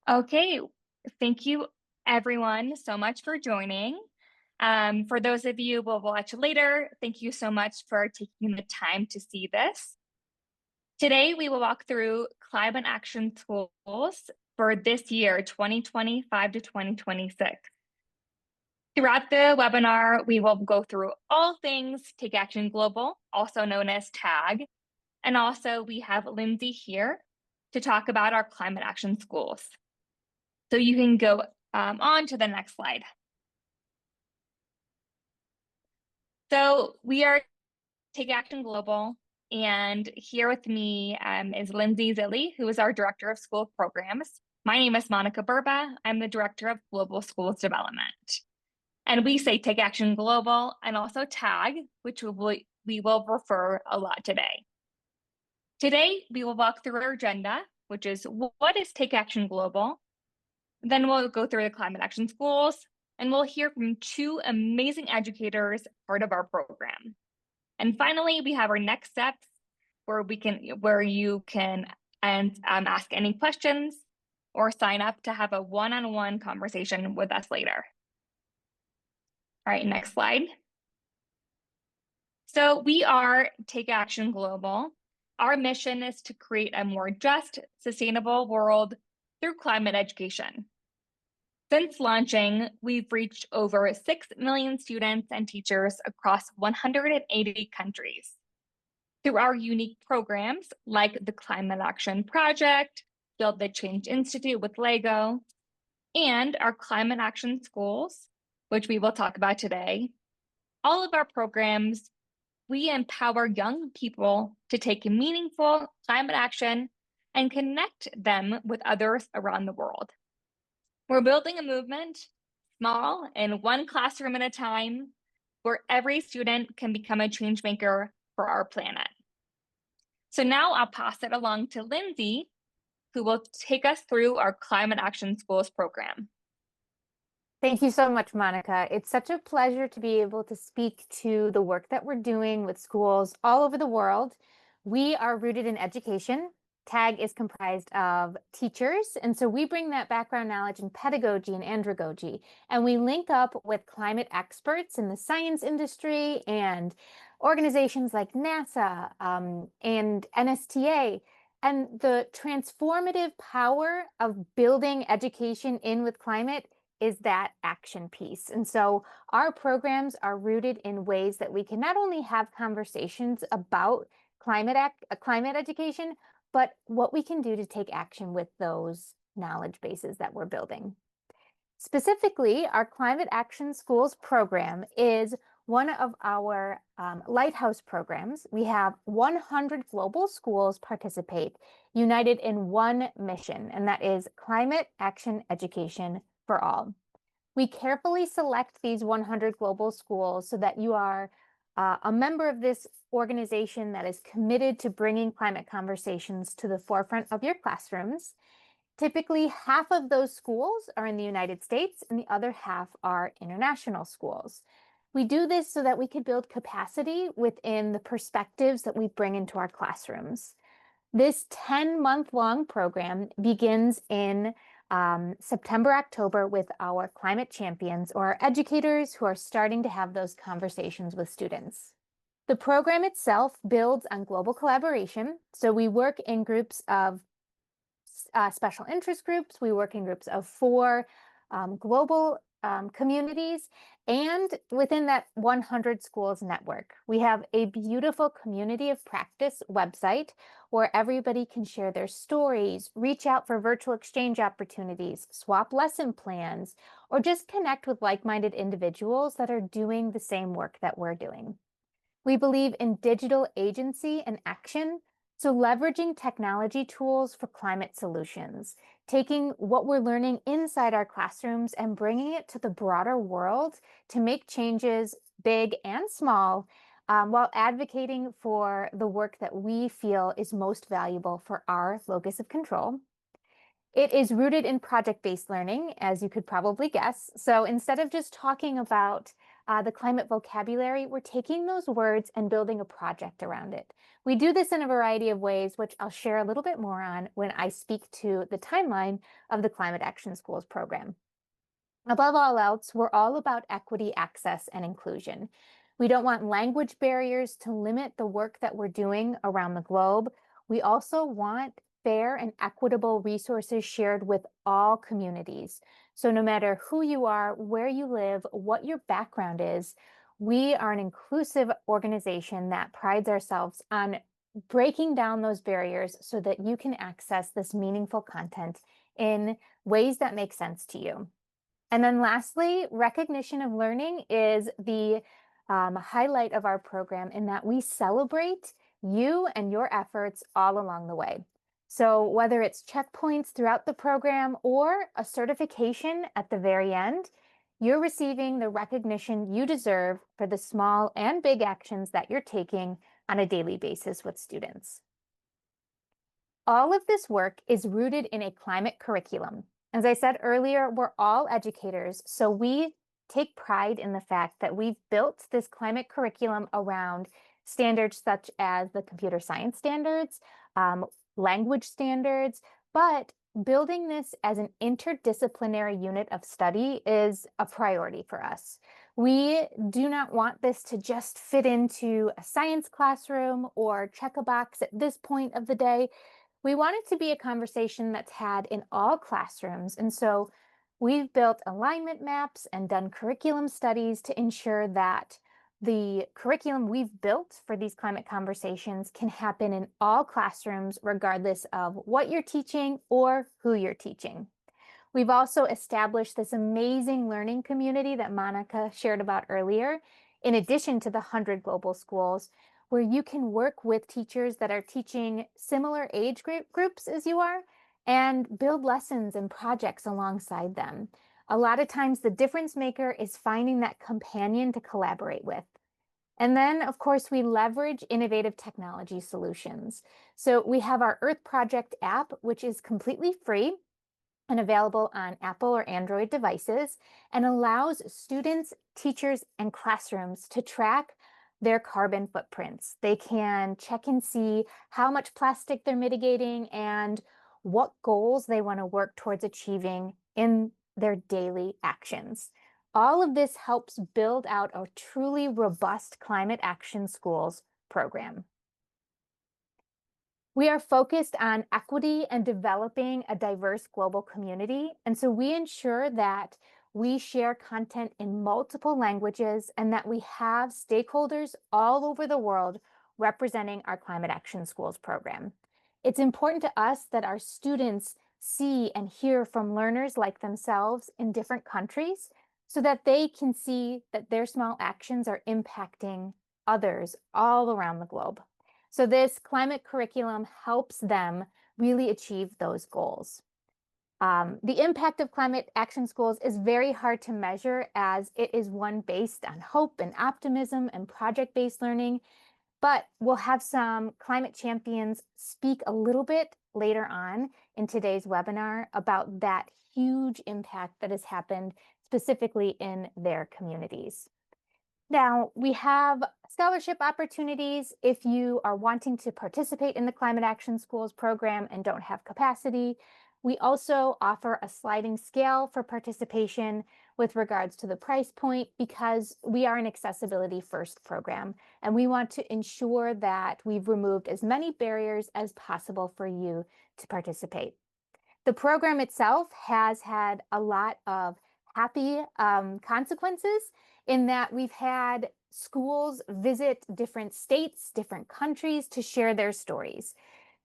Okay, thank you everyone so much for joining. For those of you who will watch later, thank you so much for taking the time to see this. Today, we will walk through climate action tools for this year, 2025 to 2026. Throughout the webinar, we will go through all things Take Action Global, also known as TAG. And also we have Lindsay here to talk about our climate action schools. So you can go on to the next slide. So we are Take Action Global, and here with me is Lindsay Zilli, who is our Director of School Programs. My name is Monica Burba. I'm the Director of Global Schools Development. And we say Take Action Global and also TAG, which we will refer a lot today. Today, we will walk through our agenda, which is what is Take Action Global? Then we'll go through the climate action schools, and we'll hear from two amazing educators part of our program. And finally, we have our next steps where you can ask any questions or sign up to have a one-on-one conversation with us later. All right, next slide. So we are Take Action Global. Our mission is to create a more just, sustainable world through climate education. Since launching, we've reached over 6 million students and teachers across 180 countries. Through our unique programs like the Climate Action Project, Build the Change Institute with LEGO, and our Climate Action Schools, which we will talk about today, all of our programs, we empower young people to take meaningful climate action and connect them with others around the world. We're building a movement, small and one classroom at a time, where every student can become a change maker for our planet. So now I'll pass it along to Lindsay, who will take us through our Climate Action Schools program. Thank you so much, Monica. It's such a pleasure to be able to speak to the work that we're doing with schools all over the world. We are rooted in education. TAG is comprised of teachers, and so we bring that background knowledge in pedagogy and andragogy, and we link up with climate experts in the science industry and organizations like NASA and NSTA. And the transformative power of building education in with climate is that action piece. And so our programs are rooted in ways that we can not only have conversations about climate education, but what we can do to take action with those knowledge bases that we're building. Specifically, our Climate Action Schools program is one of our lighthouse programs. We have 100 global schools participate, united in one mission, and that is climate action education for all. We carefully select these 100 global schools so that you are a member of this organization that is committed to bringing climate conversations to the forefront of your classrooms. Typically, half of those schools are in the United States and the other half are international schools. We do this so that we can build capacity within the perspectives that we bring into our classrooms. This 10-month-long program begins in September, October with our climate champions, or our educators who are starting to have those conversations with students. The program itself builds on global collaboration. So we work in groups of special interest groups. We work in groups of 4 global communities, and within that 100 schools network. We have a beautiful community of practice website where everybody can share their stories, reach out for virtual exchange opportunities, swap lesson plans, or just connect with like-minded individuals that are doing the same work that we're doing. We believe in digital agency and action, so leveraging technology tools for climate solutions, taking what we're learning inside our classrooms and bringing it to the broader world to make changes big and small, while advocating for the work that we feel is most valuable for our locus of control. It is rooted in project-based learning, as you could probably guess. So instead of just talking about the climate vocabulary, we're taking those words and building a project around it. We do this in a variety of ways, which I'll share a little bit more on when I speak to the timeline of the Climate Action Schools program. Above all else, we're all about equity, access, and inclusion. We don't want language barriers to limit the work that we're doing around the globe. We also want fair and equitable resources shared with all communities. So no matter who you are, where you live, what your background is, we are an inclusive organization that prides ourselves on breaking down those barriers so that you can access this meaningful content in ways that make sense to you. And then lastly, recognition of learning is the highlight of our program in that we celebrate you and your efforts all along the way. So whether it's checkpoints throughout the program or a certification at the very end, you're receiving the recognition you deserve for the small and big actions that you're taking on a daily basis with students. All of this work is rooted in a climate curriculum. As I said earlier, we're all educators, so we take pride in the fact that we've built this climate curriculum around standards such as the computer science standards, language standards, but building this as an interdisciplinary unit of study is a priority for us. We do not want this to just fit into a science classroom or check a box at this point of the day. We want it to be a conversation that's had in all classrooms. And so we've built alignment maps and done curriculum studies to ensure that the curriculum we've built for these climate conversations can happen in all classrooms, regardless of what you're teaching or who you're teaching. We've also established this amazing learning community that Monica shared about earlier, in addition to the 100 global schools, where you can work with teachers that are teaching similar age groups as you are and build lessons and projects alongside them. A lot of times the difference maker is finding that companion to collaborate with. And then, of course, we leverage innovative technology solutions. So we have our Earth Project app, which is completely free and available on Apple or Android devices and allows students, teachers, and classrooms to track their carbon footprints. They can check and see how much plastic they're mitigating and what goals they want to work towards achieving in their daily actions. All of this helps build out a truly robust Climate Action Schools program. We are focused on equity and developing a diverse global community. And so we ensure that we share content in multiple languages and that we have stakeholders all over the world representing our Climate Action Schools program. It's important to us that our students see and hear from learners like themselves in different countries so that they can see that their small actions are impacting others all around the globe. So this climate curriculum helps them really achieve those goals. The impact of Climate Action Schools is very hard to measure as it is one based on hope and optimism and project-based learning, but we'll have some climate champions speak a little bit later on in today's webinar about that huge impact that has happened specifically in their communities. Now, we have scholarship opportunities if you are wanting to participate in the Climate Action Schools program and don't have capacity. We also offer a sliding scale for participation with regards to the price point because we are an accessibility first program and we want to ensure that we've removed as many barriers as possible for you to participate. The program itself has had a lot of happy consequences in that we've had schools visit different states, different countries to share their stories.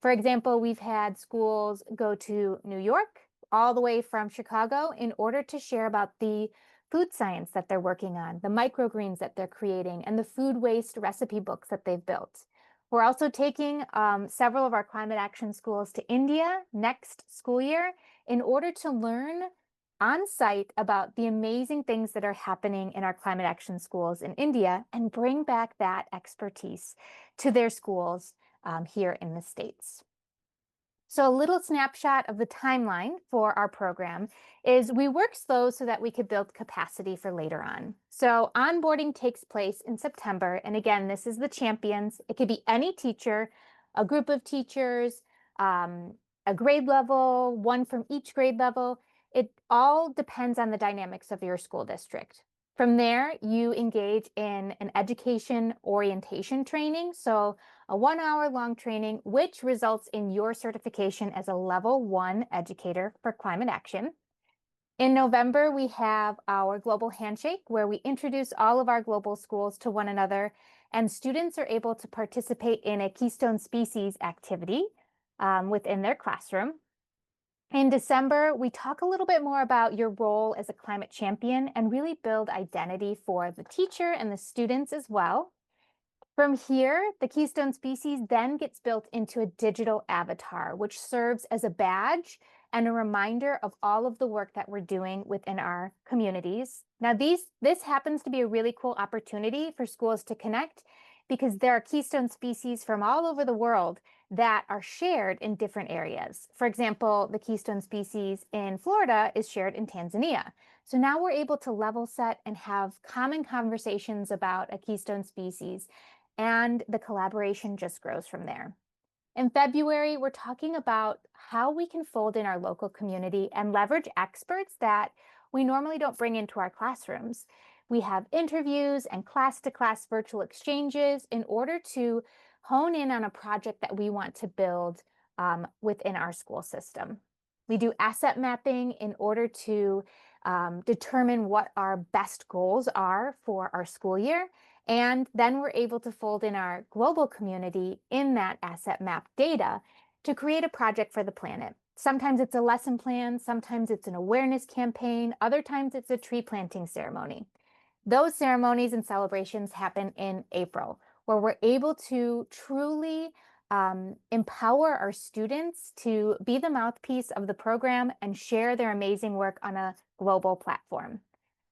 For example, we've had schools go to New York all the way from Chicago in order to share about the food science that they're working on, the microgreens that they're creating, and the food waste recipe books that they've built. We're also taking several of our Climate Action Schools to India next school year in order to learn on site about the amazing things that are happening in our Climate Action Schools in India and bring back that expertise to their schools here in the States. So, a little snapshot of the timeline for our program is we work slow so that we could build capacity for later on. So, onboarding takes place in September. And again, this is the champions. It could be any teacher, a group of teachers, um, a grade level, one from each grade level. It all depends on the dynamics of your school district. From there, you engage in an education orientation training. So, a 1 hour long training, which results in your certification as a level 1 educator for climate action. In November, we have our global handshake where we introduce all of our global schools to one another, and students are able to participate in a Keystone Species activity within their classroom. In December, we talk a little bit more about your role as a climate champion and really build identity for the teacher and the students as well. From here, the Keystone Species then gets built into a digital avatar, which serves as a badge and a reminder of all of the work that we're doing within our communities. Now, this happens to be a really cool opportunity for schools to connect because there are Keystone Species from all over the world that are shared in different areas. For example, the Keystone Species in Florida is shared in Tanzania. So now we're able to level set and have common conversations about a Keystone Species, and the collaboration just grows from there. In February, we're talking about how we can fold in our local community and leverage experts that we normally don't bring into our classrooms. We have interviews and class-to-class virtual exchanges in order to hone in on a project that we want to build within our school system. We do asset mapping in order to determine what our best goals are for our school year. And then we're able to fold in our global community in that asset map data to create a project for the planet. Sometimes it's a lesson plan, sometimes it's an awareness campaign, other times it's a tree planting ceremony. Those ceremonies and celebrations happen in April, where we're able to truly empower our students to be the mouthpiece of the program and share their amazing work on a global platform.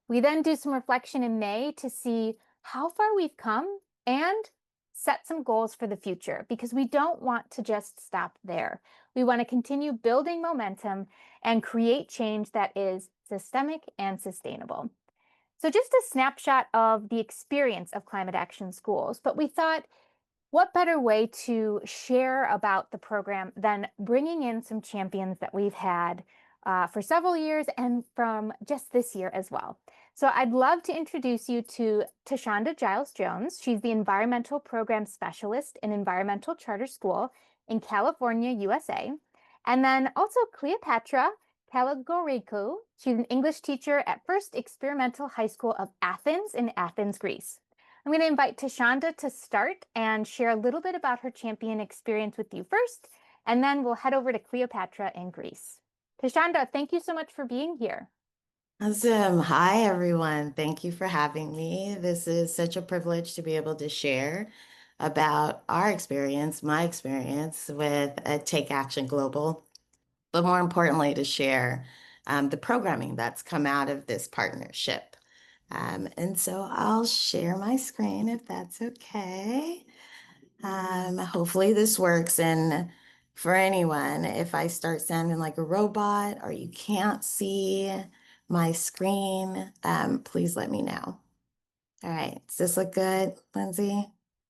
We then do some reflection in May to see how far we've come and set some goals for the future because we don't want to just stop there. We want to continue building momentum and create change that is systemic and sustainable. So just a snapshot of the experience of climate action schools, but we thought, what better way to share about the program than bringing in some champions that we've had for several years and from just this year as well. So I'd love to introduce you to Tashonda Giles Jones. She's the Environmental Program Specialist in Environmental Charter School in California, USA. And then also Cleopatra Kalagorikou. She's an English teacher at First Experimental High School of Athens in Athens, Greece. I'm going to invite Tashonda to start and share a little bit about her champion experience with you first, and then we'll head over to Cleopatra in Greece. Tashonda, thank you so much for being here. Awesome. Hi, everyone. Thank you for having me. This is such a privilege to be able to share about our experience, my experience with Take Action Global, but more importantly, to share the programming that's come out of this partnership. And so I'll share my screen if that's okay. Hopefully this works. And for anyone, if I start sounding like a robot or you can't see my screen, please let me know. All right, does this look good, Lindsay?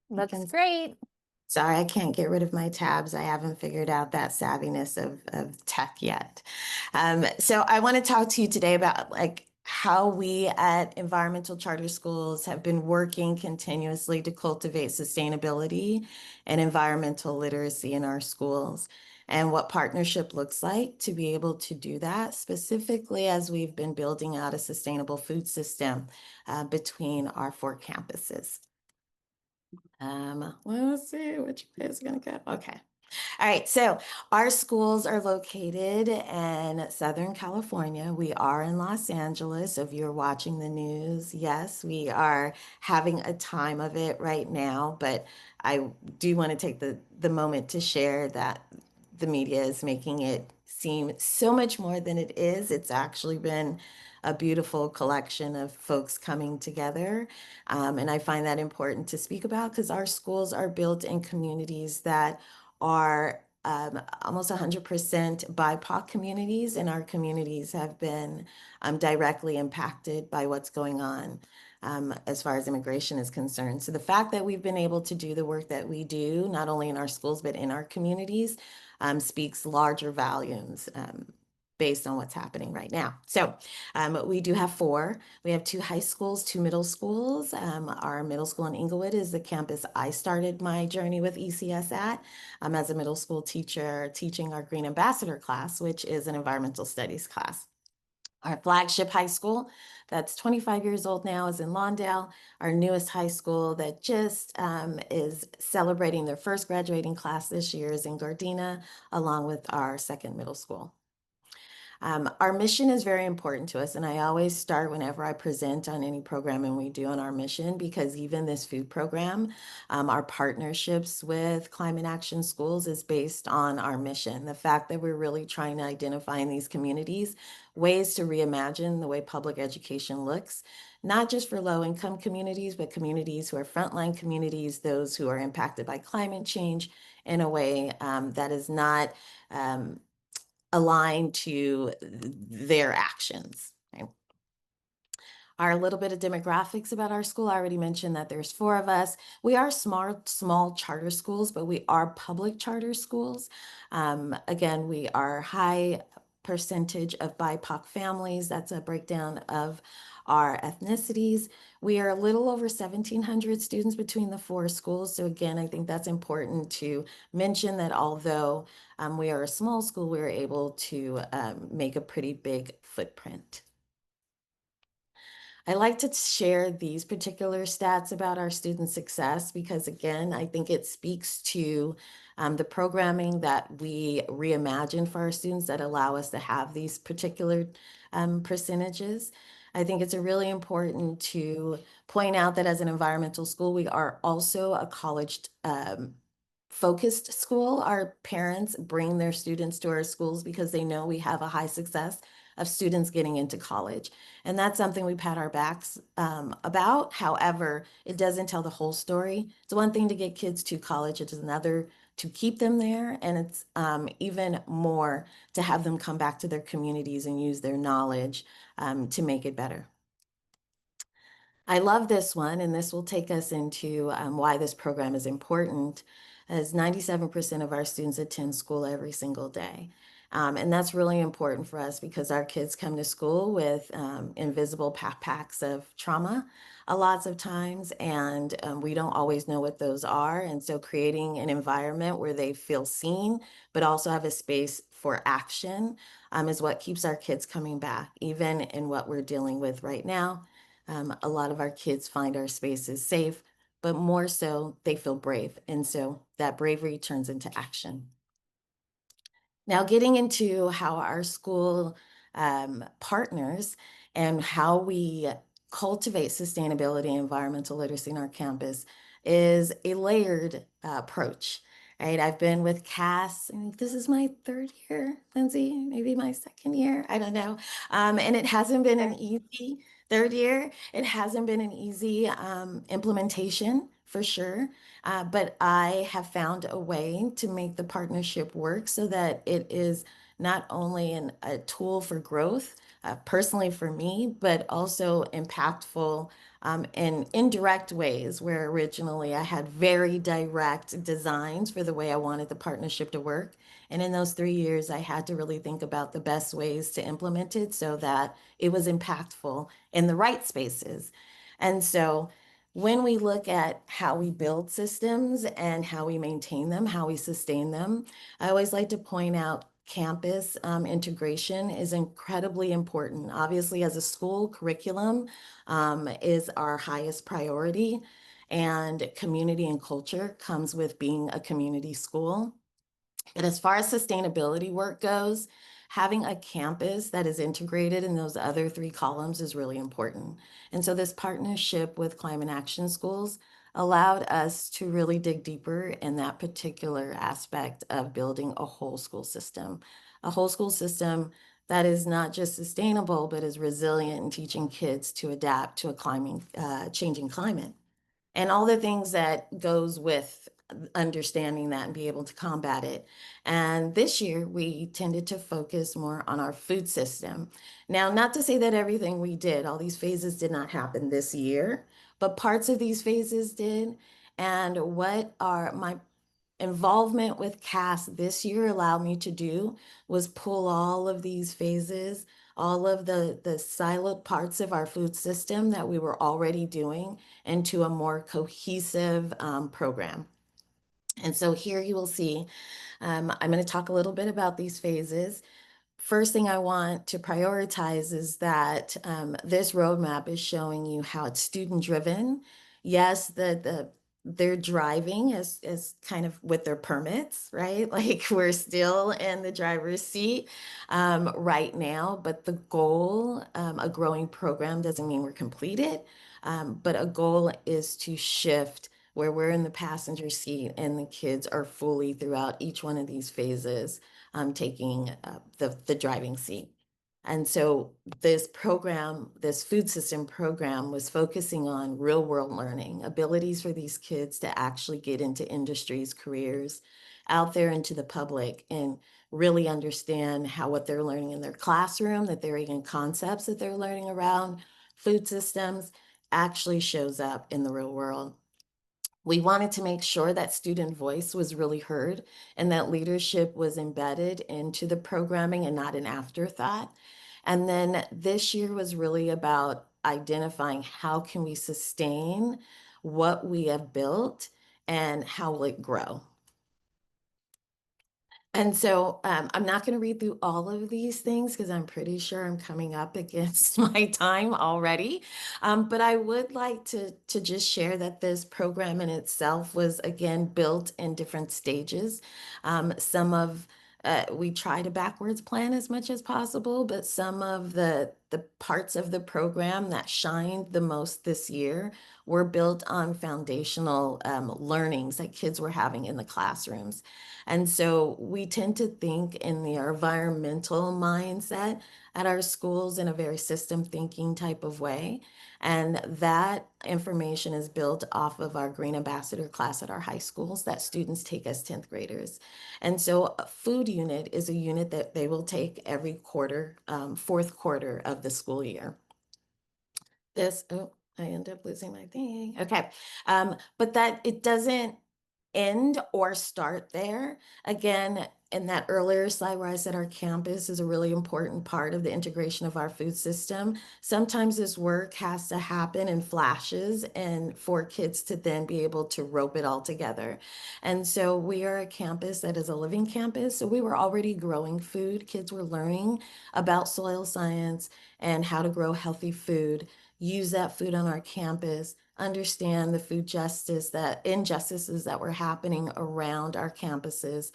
Looks great. Sorry, I can't get rid of my tabs. I haven't figured out that savviness of tech yet. So I want to talk to you today about how we at Environmental Charter Schools have been working continuously to cultivate sustainability and environmental literacy in our schools, and what partnership looks like to be able to do that, specifically as we've been building out a sustainable food system between our 4 campuses. Let's see which way is gonna go. Okay. All right, so our schools are located in Southern California. We are in Los Angeles. If you're watching the news, yes, we are having a time of it right now, but I do want to take the moment to share that the media is making it seem so much more than it is. It's actually been a beautiful collection of folks coming together. And I find that important to speak about because our schools are built in communities that are almost 100% BIPOC communities, and our communities have been directly impacted by what's going on as far as immigration is concerned. So the fact that we've been able to do the work that we do, not only in our schools, but in our communities, speaks larger volumes based on what's happening right now. So we do have four. We have 2 high schools, 2 middle schools. Our middle school in Inglewood is the campus I started my journey with ECS at as a middle school teacher, teaching our Green Ambassador class, which is an environmental studies class. Our flagship high school, that's 25 years old now, is in Lawndale. Our newest high school that just is celebrating their first graduating class this year is in Gardena, along with our second middle school. Our mission is very important to us, and I always start whenever I present on any programming we do on our mission, because even this food program, our partnerships with Climate Action Schools is based on our mission. The fact that we're really trying to identify in these communities ways to reimagine the way public education looks, not just for low-income communities, but communities who are frontline communities, those who are impacted by climate change in a way that is not aligned to their actions. Okay. Our little bit of demographics about our school, I already mentioned that there's 4 of us. We are small charter schools, but we are public charter schools. Again, we are high percentage of BIPOC families. That's a breakdown of our ethnicities. We are a little over 1,700 students between the 4 schools. So again, I think that's important to mention that although we are a small school, we are able to make a pretty big footprint. I like to share these particular stats about our student success because, again, I think it speaks to the programming that we reimagine for our students that allow us to have these particular percentages. I think it's really important to point out that as an environmental school, we are also a college focused school. Our parents bring their students to our schools because they know we have a high success of students getting into college. And that's something we pat our backs about. However, it doesn't tell the whole story. It's one thing to get kids to college, it is another to keep them there. And it's even more to have them come back to their communities and use their knowledge to make it better. I love this one, and this will take us into why this program is important, as 97% of our students attend school every single day. And that's really important for us because our kids come to school with invisible backpacks of trauma lots of times, and we don't always know what those are. And so creating an environment where they feel seen, but also have a space for action is what keeps our kids coming back, even in what we're dealing with right now. A lot of our kids find our spaces safe, but more so, they feel brave. And so that bravery turns into action. Now, getting into how our school partners and how we cultivate sustainability and environmental literacy in our campus is a layered approach. Right, I've been with CAS, I think this is my 3rd year, Lindsay, maybe my 2nd year, I don't know. And it hasn't been an easy 3rd year. It hasn't been an easy implementation for sure. But I have found a way to make the partnership work so that it is not only a tool for growth, personally for me, but also impactful in indirect ways where originally I had very direct designs for the way I wanted the partnership to work. And in those 3 years, I had to really think about the best ways to implement it so that it was impactful in the right spaces. And so when we look at how we build systems and how we maintain them, how we sustain them, I always like to point out campus integration is incredibly important. Obviously, as a school, curriculum is our highest priority, and community and culture comes with being a community school. But as far as sustainability work goes, having a campus that is integrated in those other 3 columns is really important. And so this partnership with Climate Action Schools allowed us to really dig deeper in that particular aspect of building a whole school system that is not just sustainable, but is resilient in teaching kids to adapt to a changing climate. And all the things that goes with understanding that and be able to combat it. And this year, we tended to focus more on our food system. Now, not to say that everything we did, all these phases did not happen this year, but parts of these phases did. And what are my involvement with CAS this year allowed me to do was pull all of these phases, all of the siloed parts of our food system that we were already doing into a more cohesive program. And so here you will see, I'm going to talk a little bit about these phases. First thing I want to prioritize is that this roadmap is showing you how it's student driven. Yes, they're driving as kind of with their permits, right? Like we're still in the driver's seat right now, but the goal, a growing program doesn't mean we're completed, but a goal is to shift where we're in the passenger seat and the kids are fully throughout each one of these phases taking the driving seat. And so this program, this food system program was focusing on real world learning, abilities for these kids to actually get into industries, careers, out there into the public and really understand how what they're learning in their classroom, that they're even concepts that they're learning around food systems actually shows up in the real world. We wanted to make sure that student voice was really heard and that leadership was embedded into the programming and not an afterthought. And then this year was really about identifying how can we sustain what we have built and how will it grow. And so I'm not going to read through all of these things because I'm pretty sure I'm coming up against my time already. But I would like to just share that this program in itself was, again, built in different stages. We try to backwards plan as much as possible, but some of the parts of the program that shined the most this year were built on foundational learnings that kids were having in the classrooms. And so we tend to think in the environmental mindset at our schools in a very system thinking type of way. And that information is built off of our Green Ambassador class at our high schools that students take as 10th graders. And so a food unit is a unit that they will take every quarter, fourth quarter of the school year. I end up losing my thing. Okay. But that it doesn't end or start there. Again, in that earlier slide where I said our campus is a really important part of the integration of our food system, sometimes this work has to happen in flashes and for kids to then be able to rope it all together. And so we are a campus that is a living campus. So we were already growing food. Kids were learning about soil science and how to grow healthy food, use that food on our campus, understand the food injustices that were happening around our campuses,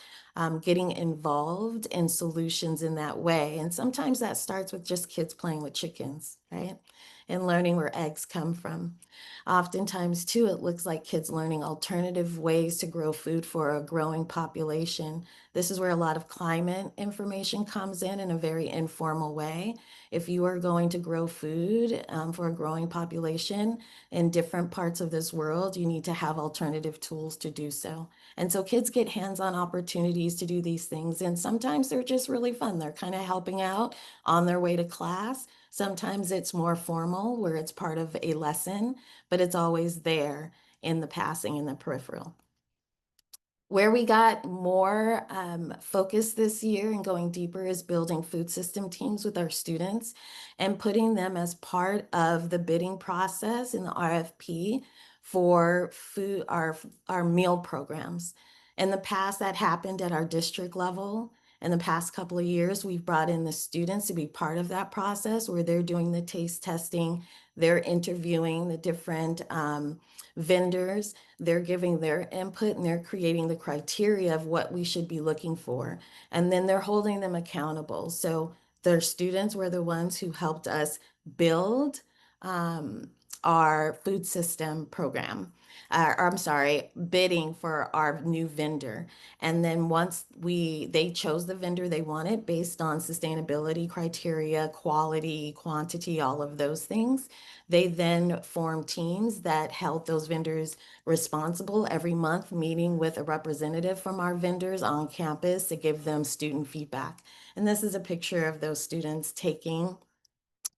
getting involved in solutions in that way. And sometimes that starts with just kids playing with chickens, right? And learning where eggs come from. Oftentimes, too, it looks like kids learning alternative ways to grow food for a growing population. This is where a lot of climate information comes in a very informal way. If you are going to grow food for a growing population in different parts of this world, you need to have alternative tools to do so. And so kids get hands-on opportunities to do these things. And sometimes they're just really fun. They're kind of helping out on their way to class. Sometimes it's more formal where it's part of a lesson, but it's always there in the passing in the peripheral. Where we got more focus this year and going deeper is building food system teams with our students and putting them as part of the bidding process in the RFP for food, our meal programs. In the past, that happened at our district level. In the past couple of years, we've brought in the students to be part of that process where they're doing the taste testing, they're interviewing the different vendors, they're giving their input and they're creating the criteria of what we should be looking for. And then they're holding them accountable. So their students were the ones who helped us build our food system program. Or I'm sorry, bidding for our new vendor. And then once they chose the vendor they wanted based on sustainability criteria, quality, quantity, all of those things, they then formed teams that held those vendors responsible every month, meeting with a representative from our vendors on campus to give them student feedback. And this is a picture of those students taking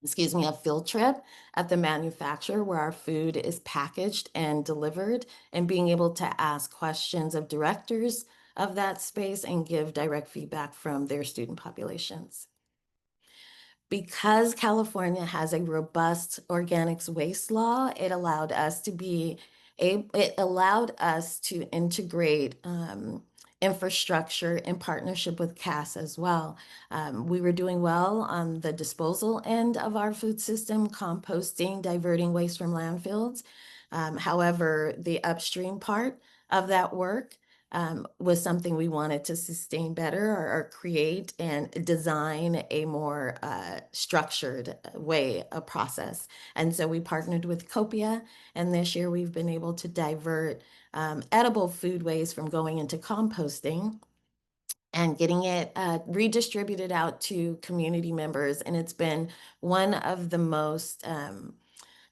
a field trip at the manufacturer where our food is packaged and delivered, and being able to ask questions of directors of that space and give direct feedback from their student populations. Because California has a robust organics waste law, it allowed us to integrate infrastructure in partnership with CAS as well. We were doing well on the disposal end of our food system, composting, diverting waste from landfills. However, the upstream part of that work was something we wanted to sustain better, or create and design a more structured way of process. And so we partnered with Copia, and this year we've been able to divert edible food waste from going into composting and getting it redistributed out to community members. And it's been one of the most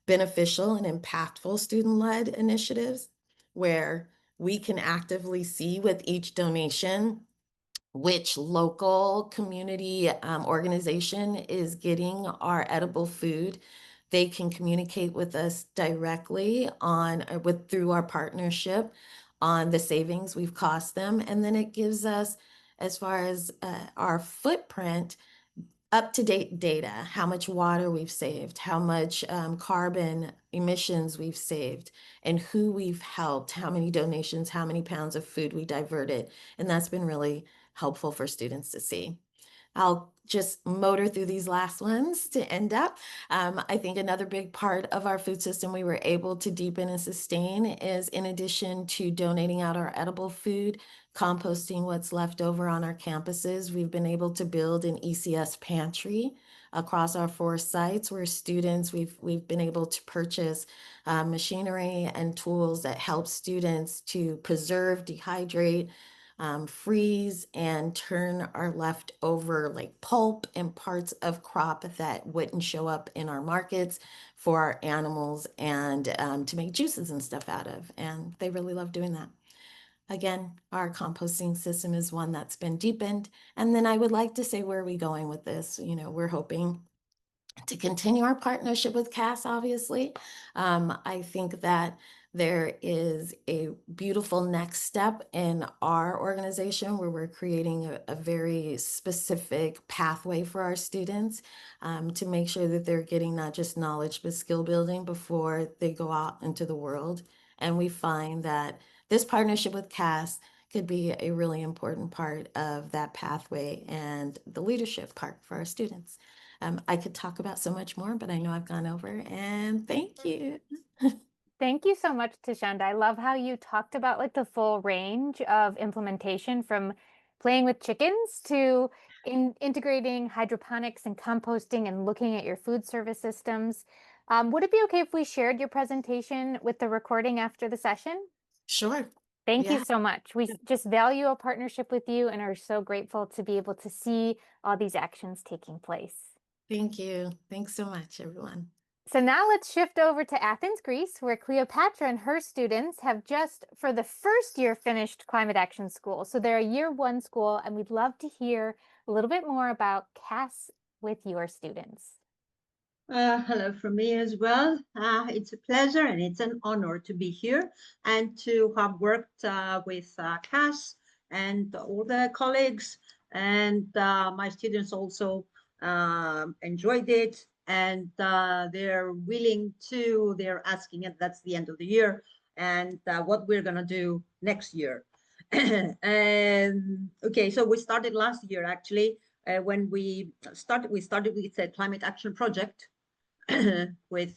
beneficial and impactful student-led initiatives, where we can actively see with each donation which local community organization is getting our edible food. They can communicate with us directly through our partnership on the savings we've cost them. And then it gives us, as far as our footprint, up-to-date data, how much water we've saved, how much carbon emissions we've saved, and who we've helped, how many donations, how many pounds of food we diverted. And that's been really helpful for students to see. I'll just motor through these last ones to end up. I think another big part of our food system we were able to deepen and sustain is, in addition to donating out our edible food, composting what's left over on our campuses, we've been able to build an ECS pantry across our 4 sites, where students, we've been able to purchase machinery and tools that help students to preserve, dehydrate, freeze, and turn our leftover like pulp and parts of crop that wouldn't show up in our markets for our animals, and to make juices and stuff out of. And they really love doing that. Again, our composting system is one that's been deepened. And then I would like to say, where are we going with this? We're hoping to continue our partnership with CAS, obviously. I think that there is a beautiful next step in our organization, where we're creating a very specific pathway for our students to make sure that they're getting not just knowledge, but skill building before they go out into the world. And we find that this partnership with CAS could be a really important part of that pathway and the leadership part for our students. I could talk about so much more, but I know I've gone over, and thank you. Thank you so much, Tashanda. I love how you talked about like the full range of implementation, from playing with chickens to integrating hydroponics and composting and looking at your food service systems. Would it be okay if we shared your presentation with the recording after the session? Sure. Thank you Yeah. so much. We just value a partnership with you and are so grateful to be able to see all these actions taking place. Thank you. Thanks so much, everyone. So now let's shift over to Athens, Greece, where Cleopatra and her students have just, for the first year, finished Climate Action School. So they're a year 1 school, and we'd love to hear a little bit more about CAS with your students. Hello from me as well. It's a pleasure and it's an honor to be here and to have worked with CAS and all the colleagues, and my students also enjoyed it, and they're asking, and that's the end of the year, and what we're gonna do next year. And okay, so we started last year actually. When we started with a climate action project with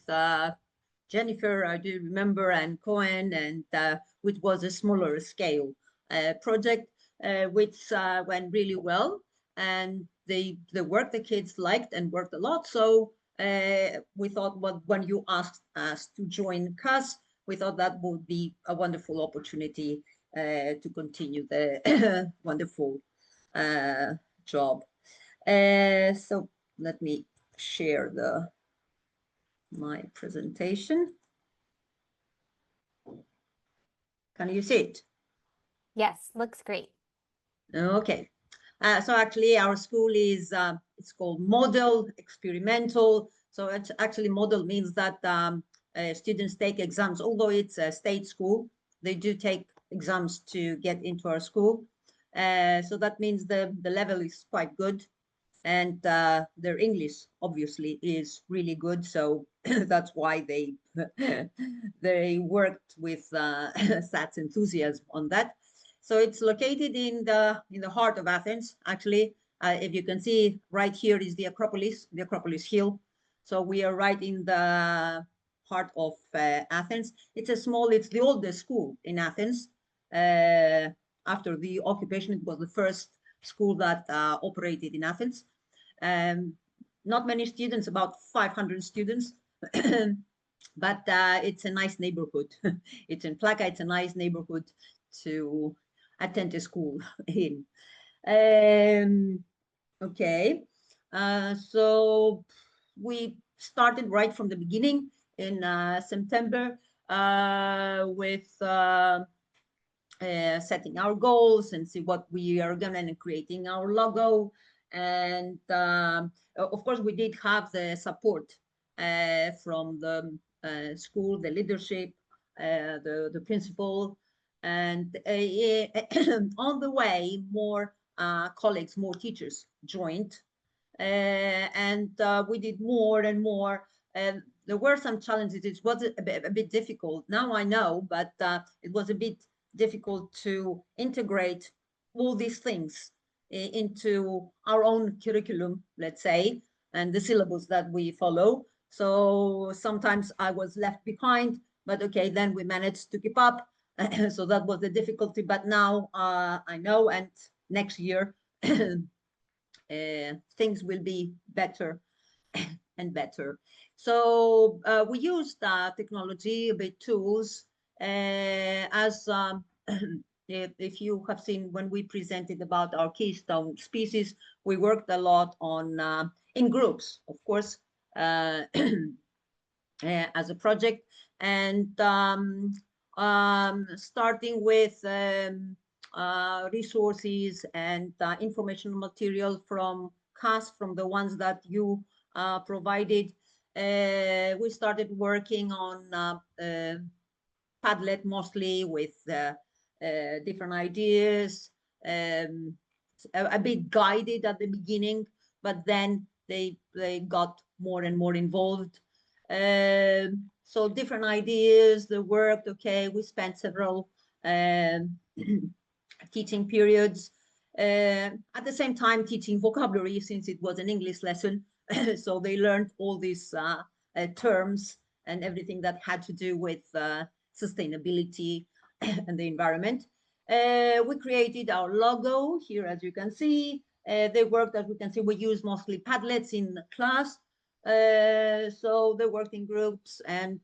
Jennifer, I do remember, and Cohen, and which was a smaller scale project, which went really well, and the work the kids liked and worked a lot. So we thought when you asked us to join CAS, we thought that would be a wonderful opportunity to continue the wonderful job. So let me share my presentation. Can you see it? Yes, looks great. Okay. So actually our school is, it's called model experimental. So it's actually model means that students take exams, although it's a state school, they do take exams to get into our school. So that means the level is quite good, and their English obviously is really good. So that's why they they worked with SATS enthusiasm on that. So it's located in the heart of Athens. Actually, if you can see right here is the Acropolis Hill. So we are right in the heart of Athens. It's the oldest school in Athens. After the occupation, it was the first school that operated in Athens. Not many students, about 500 students, but it's a nice neighborhood. It's in Plaka. It's a nice neighborhood to attend a school in. Okay, so we started right from the beginning in September with setting our goals and see what we are gonna, and creating our logo. And of course, we did have the support from the school, the leadership, the principal, and on the way, more colleagues, more teachers joined, and we did more and more. And there were some challenges. It was a bit difficult. Now I know, but it was a bit difficult to integrate all these things into our own curriculum, let's say, and the syllabus that we follow. So sometimes I was left behind, but okay, then we managed to keep up. So that was the difficulty, but now I know, and next year things will be better and better. So we used technology, a bit tools, as if you have seen when we presented about our keystone species, we worked a lot on in groups, of course, as a project, and starting with resources and informational material from CAS, from the ones that you provided. We started working on Padlet mostly with different ideas, a bit guided at the beginning, but then they got more and more involved. So different ideas, they worked. Okay, we spent several teaching periods. At the same time, teaching vocabulary, since it was an English lesson. So they learned all these terms and everything that had to do with sustainability and the environment. We created our logo here, as you can see. They worked, as we can see, we use mostly Padlets in class. So they worked in groups, and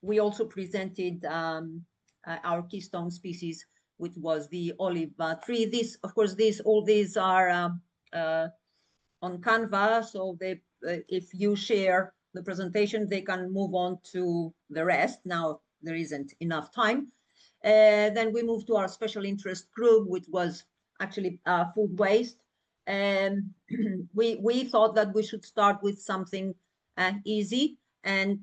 we also presented our keystone species, which was the olive tree. This, of course, all these are on Canva, so they, if you share the presentation, they can move on to the rest. Now there isn't enough time. Then we moved to our special interest group, which was actually food waste. And we thought that we should start with something easy and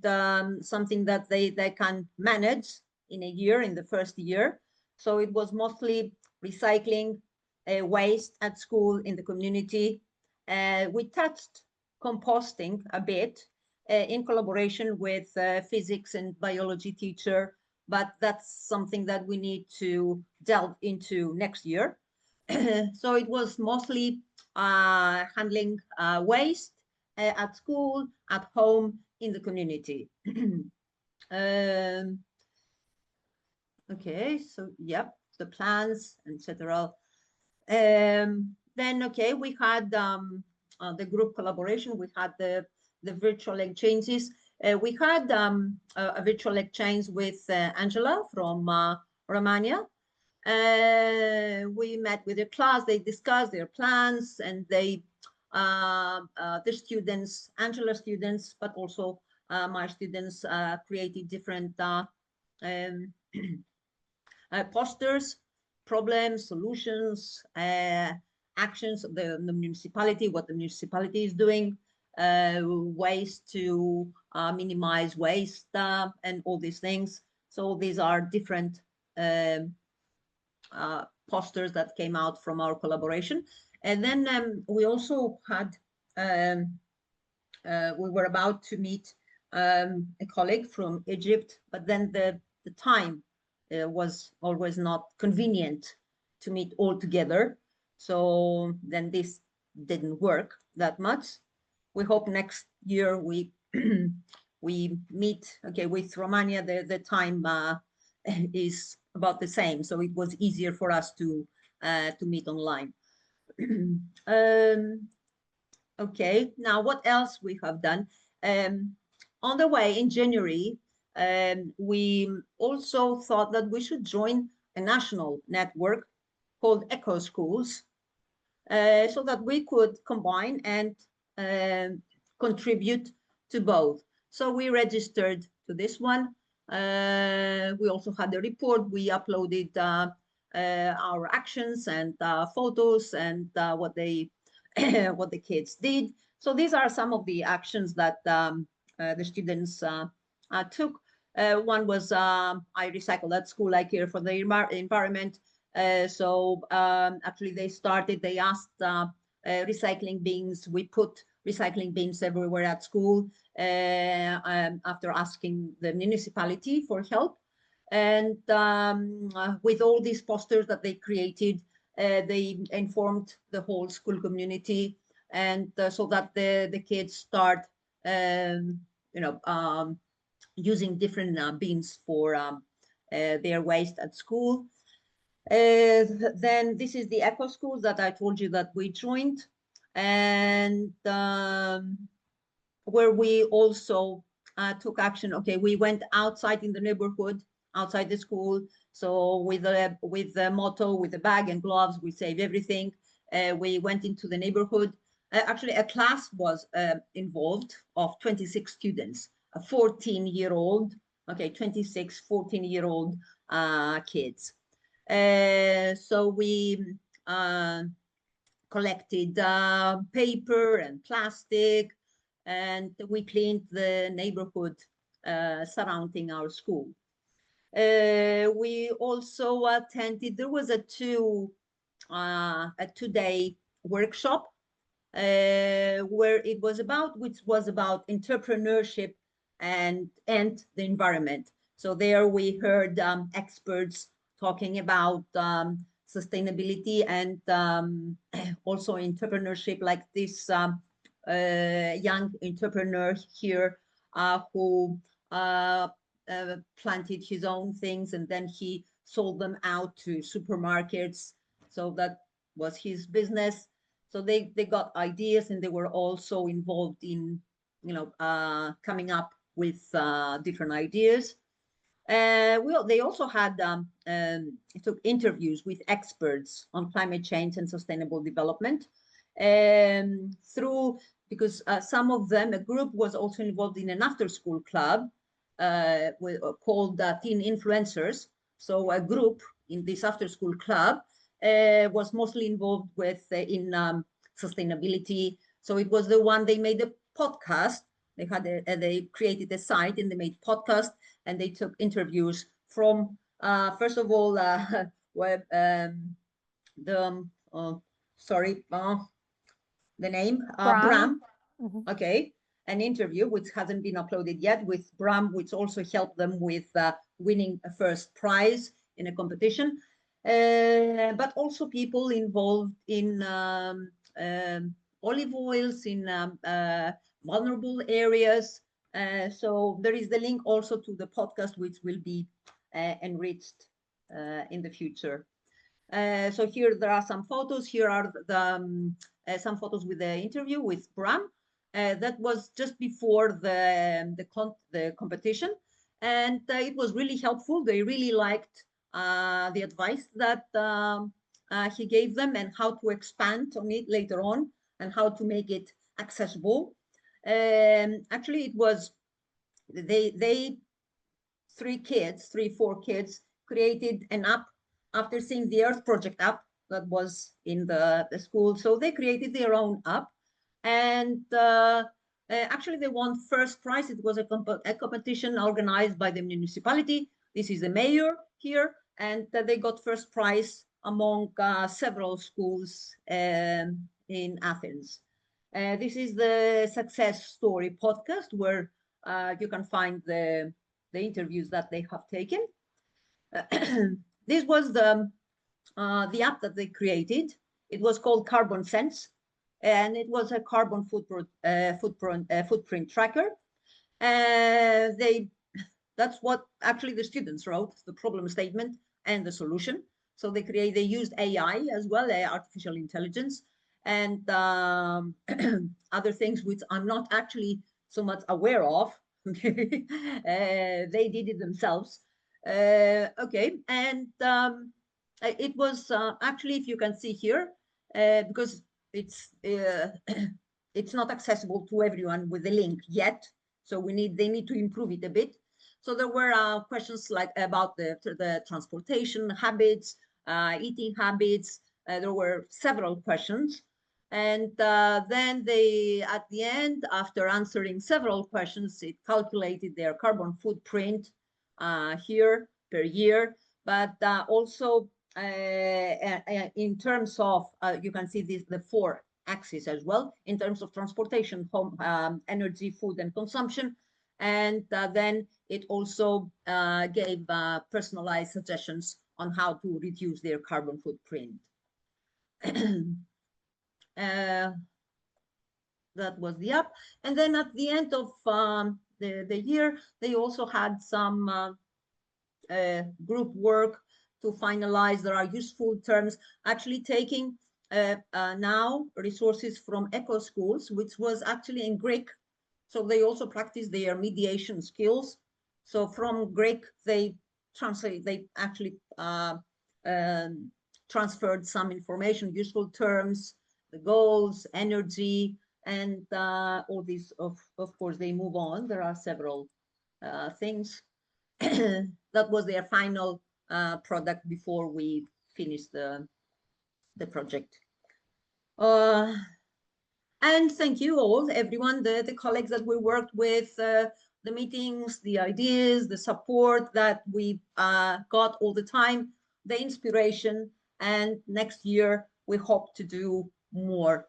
something that they can manage in a year, in the first year. So it was mostly recycling waste at school, in the community. We touched composting a bit in collaboration with physics and biology teacher, but that's something that we need to delve into next year. So it was mostly handling waste at school, at home, in the community. Okay, so yep, the plans, etc. then, okay, we had the group collaboration. We had the virtual exchanges. We had a virtual exchange with Angela from Romania. We met with the class. They discussed their plans, and they, the students, Angela students, but also my students, created different posters, problems, solutions, actions of the municipality, what the municipality is doing, ways to minimize waste, and all these things. So these are different posters that came out from our collaboration. And then we also had, we were about to meet a colleague from Egypt, but then the time was always not convenient to meet all together. So then this didn't work that much. We hope next year we we meet, okay, with Romania. The time is about the same, so it was easier for us to meet online. Okay, now what else we have done? On the way in January, we also thought that we should join a national network called Eco Schools, so that we could combine and contribute to both. So we registered to this one. We also had a report. We uploaded our actions and photos and what they what the kids did. So these are some of the actions that the students took. One was I recycle at school, I care for the environment. So actually they started, they asked recycling bins. We put recycling bins everywhere at school after asking the municipality for help. And with all these posters that they created, they informed the whole school community, and so that the kids start, using different bins for their waste at school. Then this is the Eco Schools that I told you that we joined, and where we also took action. Okay, we went outside in the neighborhood, outside the school. So with the motto, with the bag and gloves, we save everything. We went into the neighborhood. Actually, a class was involved of 26 students, a 14-year-old, okay, 26, 14-year-old kids. So we collected paper and plastic, and we cleaned the neighborhood surrounding our school. We also attended, there was a two-day workshop where it was about, which was about entrepreneurship and the environment. So there we heard experts talking about sustainability and also entrepreneurship, like this young entrepreneur here who planted his own things, and then he sold them out to supermarkets. So that was his business. So they got ideas, and they were also involved in, coming up with different ideas. They also had took interviews with experts on climate change and sustainable development, because some of them, a group was also involved in an after-school club called Teen Influencers. So a group in this after-school club was mostly involved with in sustainability. So it was the one, they made a podcast. They had they created a site, and they made podcast, and they took interviews from first of all the name Bram. Mhm. Okay, an interview which hasn't been uploaded yet with Bram, which also helped them with winning a first prize in a competition, but also people involved in olive oils in vulnerable areas. So there is the link also to the podcast, which will be enriched in the future. So here there are some photos. Here are some photos with the interview with Bram. That was just before the competition, and it was really helpful. They really liked the advice that he gave them and how to expand on it later on and how to make it accessible. Actually, it was they 4 kids created an app after seeing the Earth Project app that was in the school. So they created their own app, and actually they won first prize. It was a competition organized by the municipality. This is the mayor here, and they got first prize among several schools in Athens. This is the Success Story podcast, where you can find the interviews that they have taken. This was the app that they created. It was called Carbon Sense, and it was a carbon footprint tracker. That's what actually the students wrote, the problem statement and the solution. So they used AI as well, artificial intelligence, and other things which I'm not actually so much aware of. They did it themselves. Okay, and it was actually, if you can see here, because it's it's not accessible to everyone with the link yet, so they need to improve it a bit. So there were questions like about the transportation habits, eating habits. There were several questions. And then at the end, after answering several questions, it calculated their carbon footprint here per year, but also in terms of, you can see the 4 axes as well, in terms of transportation, home, energy, food, and consumption. And then it also gave personalized suggestions on how to reduce their carbon footprint. That was the app. And then at the end of the year, they also had some group work to finalize. There are useful terms, actually taking now resources from Eco Schools, which was actually in Greek. So they also practice their mediation skills. So from Greek, they actually transferred some information, useful terms, the goals, energy, and all these, of course, they move on. There are several things. That was their final product before we finished the project. And thank you all, everyone, the colleagues that we worked with, the meetings, the ideas, the support that we got all the time, the inspiration. And next year, we hope to do more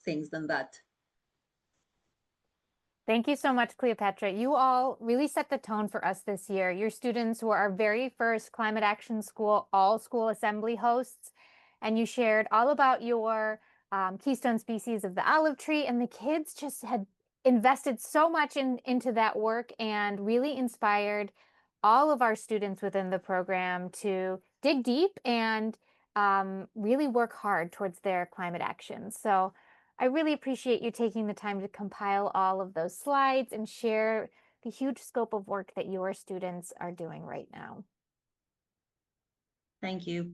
things than that. Thank you so much, Cleopatra. You all really set the tone for us this year. Your students were our very first Climate Action School all-school assembly hosts, and you shared all about your keystone species of the olive tree, and the kids just had invested so much into that work and really inspired all of our students within the program to dig deep and really work hard towards their climate action. So I really appreciate you taking the time to compile all of those slides and share the huge scope of work that your students are doing right now. Thank you.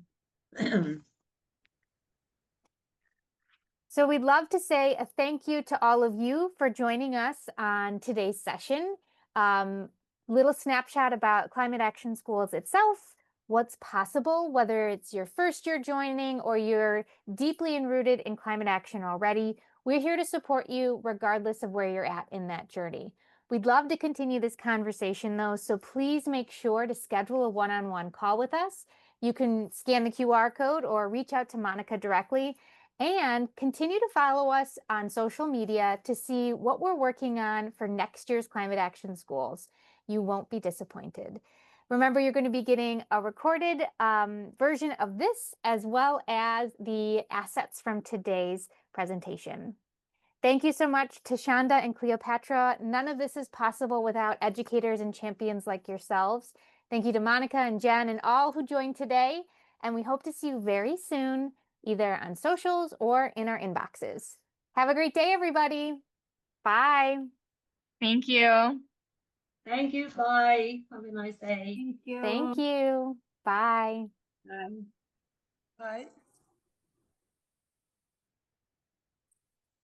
So we'd love to say a thank you to all of you for joining us on today's session. Little snapshot about Climate Action Schools itself, what's possible, whether it's your first year joining or you're deeply enrooted in climate action already. We're here to support you regardless of where you're at in that journey. We'd love to continue this conversation though, so please make sure to schedule a one-on-one call with us. You can scan the QR code or reach out to Monica directly, and continue to follow us on social media to see what we're working on for next year's Climate Action Schools. You won't be disappointed. Remember, you're going to be getting a recorded version of this as well as the assets from today's presentation. Thank you so much to Shanda and Cleopatra. None of this is possible without educators and champions like yourselves. Thank you to Monica and Jen and all who joined today. and we hope to see you very soon, either on socials or in our inboxes. Have a great day, everybody. Bye. Thank you. Thank you. Bye. Have a nice day. Thank you. Thank you. Bye. Bye.